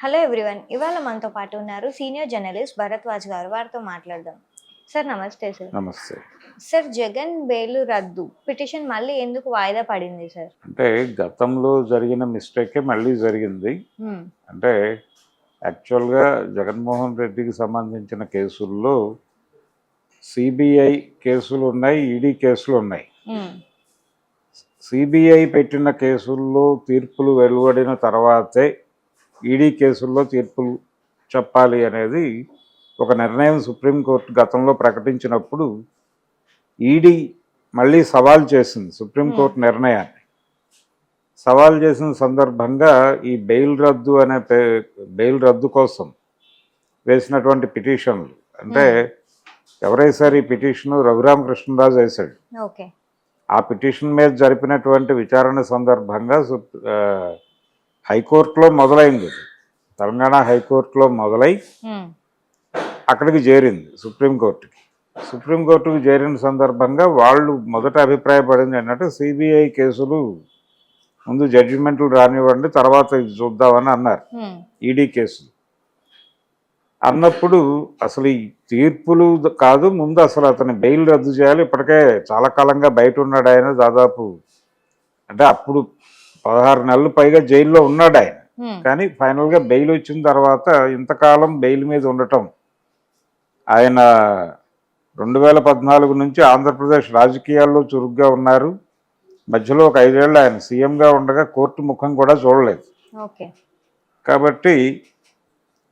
Hello everyone. ఇవాళ మనతో పాటు ఉన్నారు సీనియర్ జర్నలిస్ట్ భరద్వాజ్ గారు. వారితో మాట్లాడదాం. సార్ నమస్తే సార్. నమస్తే. సార్ జగన్ బెయిల్ రద్దు పిటిషన్ మళ్ళీ ఎందుకు వాయిదా పడింది సార్? అంటే గతంలో జరిగిన మిస్టేకే మళ్ళీ జరిగింది. అంటే యాక్చువల్గా జగన్మోహన్ రెడ్డికి సంబంధించిన కేసుల్లో సిబిఐ కేసులు ఉన్నాయి, ఈడీ కేసులు ఉన్నాయి. సిబిఐ పెట్టిన కేసుల్లో తీర్పులు వెలువడిన తర్వాతే ఈడీ కేసుల్లో తీర్పులు చెప్పాలి అనేది ఒక నిర్ణయం సుప్రీంకోర్టు గతంలో ప్రకటించినప్పుడు ఈడీ మళ్ళీ సవాల్ చేసింది సుప్రీంకోర్టు నిర్ణయాన్ని. సవాల్ చేసిన సందర్భంగా ఈ బెయిల్ రద్దు కోసం వేసినటువంటి పిటిషన్లు, అంటే ఎవరేసారు ఈ పిటిషను? రఘురామకృష్ణరాజు వేశాడు. ఆ పిటిషన్ మీద జరిపినటువంటి విచారణ సందర్భంగా హైకోర్టులో మొదలైంది. తెలంగాణ హైకోర్టులో మొదలై అక్కడికి చేరింది సుప్రీంకోర్టుకి. సుప్రీంకోర్టుకి చేరిన సందర్భంగా వాళ్ళు మొదట అభిప్రాయపడింది ఏంటంటే సిబిఐ కేసులు ముందు జడ్జిమెంట్లు రానివ్వండి, తర్వాత ఇది చూద్దామని అన్నారు. ఈడీ కేసులు అన్నప్పుడు అసలు ఈ తీర్పులు కాదు, ముందు అసలు అతని బెయిల్ రద్దు చేయాలి. ఇప్పటికే చాలా కాలంగా బయట ఉన్నాడు ఆయన. దాదాపు అంటే అప్పుడు 16 నెలలు పైగా జైల్లో ఉన్నాడు ఆయన. కానీ ఫైనల్గా బెయిల్ వచ్చిన తర్వాత ఇంతకాలం బెయిల్ మీద ఉండటం, ఆయన 2014 నుంచి ఆంధ్రప్రదేశ్ రాజకీయాల్లో చురుగ్గా ఉన్నారు. మధ్యలో ఒక 5 ఏళ్ళు ఆయన సీఎంగా ఉండగా కోర్టు ముఖం కూడా చూడలేదు. కాబట్టి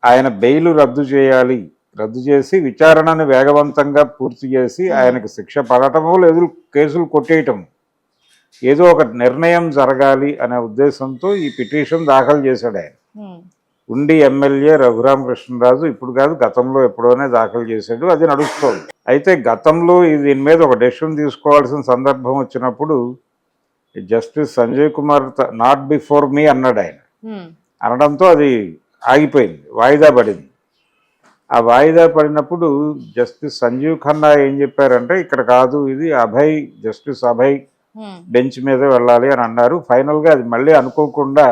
ఆయన బెయిల్ రద్దు చేయాలి, రద్దు చేసి విచారణను వేగవంతంగా పూర్తి చేసి ఆయనకు శిక్ష పడటమో లేదు కేసులు కొట్టేయటం, ఏదో ఒక నిర్ణయం జరగాలి అనే ఉద్దేశంతో ఈ పిటిషన్ దాఖలు చేశాడు ఆయన. ఉండి ఎమ్మెల్యే రఘురామకృష్ణరాజు ఇప్పుడు కాదు, గతంలో ఎప్పుడోనే దాఖలు చేశాడు. అది నడుస్తోంది. అయితే గతంలో దీని మీద ఒక డెసిషన్ తీసుకోవాల్సిన సందర్భం వచ్చినప్పుడు justice Sanjay Kumar not before me అన్నాడు ఆయన. అనడంతో అది ఆగిపోయింది, వాయిదా పడింది. ఆ వాయిదా పడినప్పుడు జస్టిస్ సంజీవ్ ఖన్నా ఏం చెప్పారంటే ఇక్కడ కాదు, ఇది జస్టిస్ అభయ్ బెంచ్ మీద వెళ్ళాలి అని అన్నారు. ఫైనల్గా అది మళ్ళీ అనుకోకుండా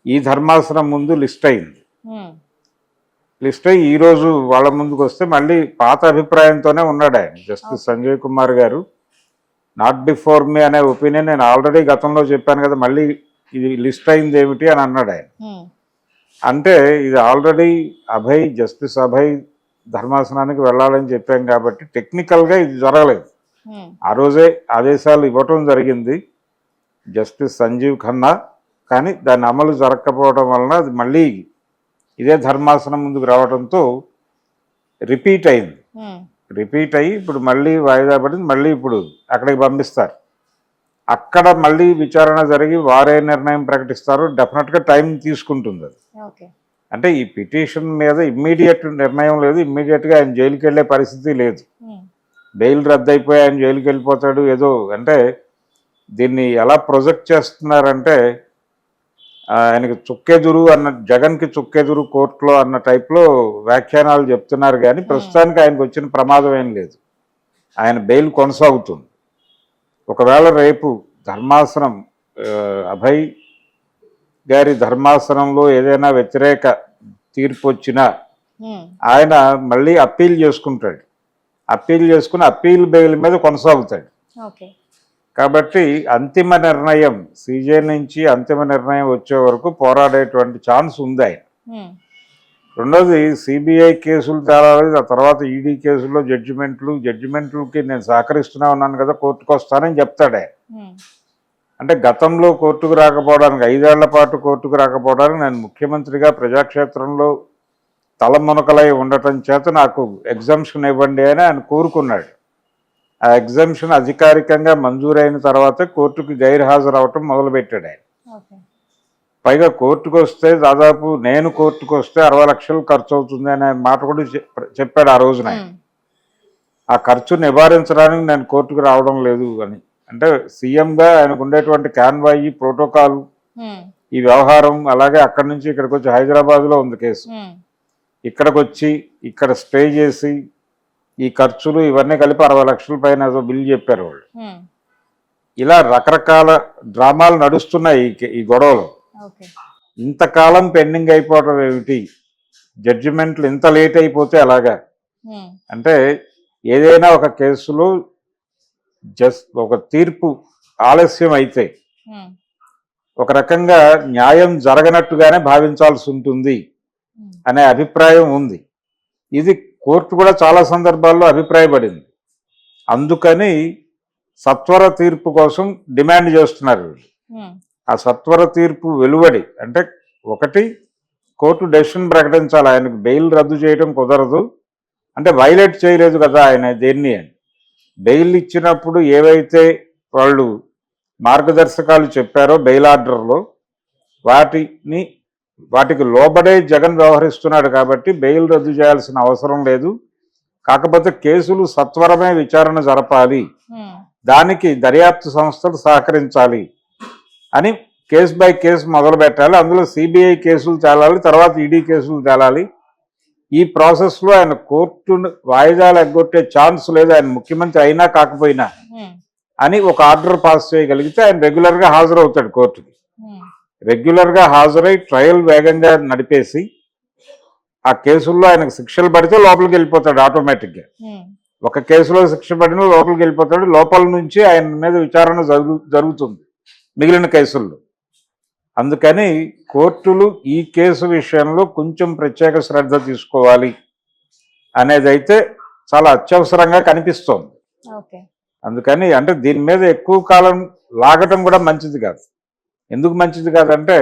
ఈ ధర్మాసనం ముందు లిస్ట్ అయింది. లిస్ట్ అయ్యి ఈరోజు వాళ్ళ ముందుకు వస్తే మళ్ళీ పాత అభిప్రాయంతోనే ఉన్నాడు ఆయన. జస్టిస్ సంజయ్ కుమార్ గారు నాట్ బిఫోర్ మీ అనే ఒపీనియన్ నేను ఆల్రెడీ గతంలో చెప్పాను కదా, మళ్ళీ ఇది లిస్ట్ అయింది ఏమిటి అని అన్నాడు ఆయన. అంటే ఇది ఆల్రెడీ జస్టిస్ అభయ్ ధర్మాసనానికి వెళ్ళాలని చెప్పాం కాబట్టి టెక్నికల్గా ఇది జరగలేదు. ఆ రోజే ఆదేశాలు ఇవ్వటం జరిగింది జస్టిస్ సంజీవ్ ఖన్నా, కానీ దాని అమలు జరగకపోవడం వలన అది మళ్ళీ ఇదే ధర్మాసనం ముందుకు రావడంతో రిపీట్ అయింది. రిపీట్ అయ్యి ఇప్పుడు మళ్ళీ వాయిదా పడింది. మళ్ళీ ఇప్పుడు అక్కడికి పంపిస్తారు. అక్కడ మళ్ళీ విచారణ జరిగి వారే నిర్ణయం ప్రకటిస్తారు. డెఫినెట్గా టైం తీసుకుంటుంది అది. అంటే ఈ పిటిషన్ మీద ఇమ్మీడియట్ నిర్ణయం లేదు, ఇమ్మీడియట్గా ఆయన జైలుకి వెళ్ళే పరిస్థితి లేదు. బెయిల్ రద్దు అయిపోయి ఆయన జైలుకి వెళ్ళిపోతాడు ఏదో. అంటే దీన్ని ఎలా ప్రొజెక్ట్ చేస్తున్నారంటే ఆయనకి చుక్కెదురు అన్న, జగన్కి చుక్కెదురు కోర్టులో అన్న టైప్లో వ్యాఖ్యానాలు చెప్తున్నారు. కానీ ప్రస్తుతానికి ఆయనకు వచ్చిన ప్రమాదం ఏం లేదు. ఆయన బెయిల్ కొనసాగుతుంది. ఒకవేళ రేపు ధర్మాసనం అభయ్ గారి ధర్మాసనంలో ఏదైనా వ్యతిరేక తీర్పు వచ్చినా ఆయన మళ్ళీ అప్పీల్ చేసుకుంటాడు. అప్పీల్ చేసుకుని అప్పీల్ బెయిల్ మీద కొనసాగుతాడు. కాబట్టి అంతిమ నిర్ణయం సీజే నుంచి అంతిమ నిర్ణయం వచ్చే వరకు పోరాడేటువంటి ఛాన్స్ ఉంది ఆయన. రెండోది సిబిఐ కేసులు తేలాలి, ఆ తర్వాత ఈడీ కేసుల్లో జడ్జిమెంట్లకి నేను సహకరిస్తూనే ఉన్నాను కదా, కోర్టుకు వస్తానని చెప్తాడు ఆయన. అంటే గతంలో కోర్టుకు రాకపోవడానికి, 5 ఏళ్ల పాటు కోర్టుకు రాకపోవడానికి నేను ముఖ్యమంత్రిగా ప్రజాక్షేత్రంలో తలమునకలై ఉండటం చేత నాకు ఎగ్జంప్షన్ ఇవ్వండి అని ఆయన కోరుకున్నాడు. ఆ ఎగ్జంప్షన్ అధికారికంగా మంజూరైన తర్వాత కోర్టుకు గైర్హాజరు అవటం మొదలుపెట్టాడు ఆయన. పైగా కోర్టుకు వస్తే దాదాపు నేను కోర్టుకు వస్తే 60 లక్షలు ఖర్చు అవుతుంది అనే మాట కూడా చెప్పాడు ఆ రోజున. ఆ ఖర్చు నివారించడానికి నేను కోర్టుకు రావడం లేదు అని. అంటే సీఎంగా ఆయనకు ఉండేటువంటి కాన్వాయి, ప్రోటోకాల్, ఈ వ్యవహారం, అలాగే అక్కడి నుంచి ఇక్కడికి వచ్చి హైదరాబాద్లో ఉంది కేసు, ఇక్కడికి వచ్చి ఇక్కడ స్టే చేసి ఈ ఖర్చులు ఇవన్నీ కలిపి 60 లక్షల పైన ఏదో బిల్ చెప్పారు వాళ్ళు. ఇలా రకరకాల డ్రామాలు నడుస్తున్నాయి ఈ గొడవలో. ఇంతకాలం పెండింగ్ అయిపోవడం ఏమిటి, జడ్జిమెంట్లు ఇంత లేట్ అయిపోతే అలాగా. అంటే ఏదైనా ఒక కేసులో ఒక తీర్పు ఆలస్యం అయితే ఒక రకంగా న్యాయం జరగనట్టుగానే భావించాల్సి ఉంటుంది అనే అభిప్రాయం ఉంది. ఇది కోర్టు కూడా చాలా సందర్భాల్లో అభిప్రాయపడింది. అందుకని సత్వర తీర్పు కోసం డిమాండ్ చేస్తున్నారు వీళ్ళు. ఆ సత్వర తీర్పు వెలువడి అంటే ఒకటి కోర్టు డెసిషన్ ప్రకటించాలి, ఆయనకు బెయిల్ రద్దు చేయడం కుదరదు అంటే వైలేట్ చేయలేదు కదా ఆయన దేన్ని అని. బెయిల్ ఇచ్చినప్పుడు ఏవైతే వాళ్ళు మార్గదర్శకాలు చెప్పారో బెయిల్ ఆర్డర్లో వాటికి లోబడే జగన్ వ్యవహరిస్తున్నాడు కాబట్టి బెయిల్ రద్దు చేయాల్సిన అవసరం లేదు. కాకపోతే కేసులు సత్వరమే విచారణ జరపాలి, దానికి దర్యాప్తు సంస్థలు సహకరించాలి అని కేసు బై కేసు మొదలు పెట్టాలి. అందులో సిబిఐ కేసులు తేలాలి, తర్వాత ఈడీ కేసులు తేలాలి. ఈ ప్రాసెస్లో ఆయన కోర్టును వాయిదాలు ఎగ్గొట్టే ఛాన్స్ లేదు, ఆయన ముఖ్యమంత్రి అయినా కాకపోయినా అని ఒక ఆర్డర్ పాస్ చేయగలిగితే ఆయన రెగ్యులర్గా హాజరవుతాడు కోర్టుకి. రెగ్యులర్గా హాజరై ట్రయల్ వేగంగా నడిపేసి ఆ కేసుల్లో ఆయనకు శిక్షలు పడితే లోపలికి వెళ్ళిపోతాడు ఆటోమేటిక్గా. ఒక కేసులో శిక్ష పడినా లోపలికి వెళ్ళిపోతాడు, లోపల నుంచి ఆయన మీద విచారణ జరుగుతుంది మిగిలిన కేసుల్లో. అందుకని కోర్టులు ఈ కేసు విషయంలో కొంచెం ప్రత్యేక శ్రద్ధ తీసుకోవాలి అనేది అయితే చాలా అత్యవసరంగా కనిపిస్తోంది. అందుకని అంటే దీని మీద ఎక్కువ కాలం లాగటం కూడా మంచిది కాదు. ఎందుకు మంచిది కాదంటే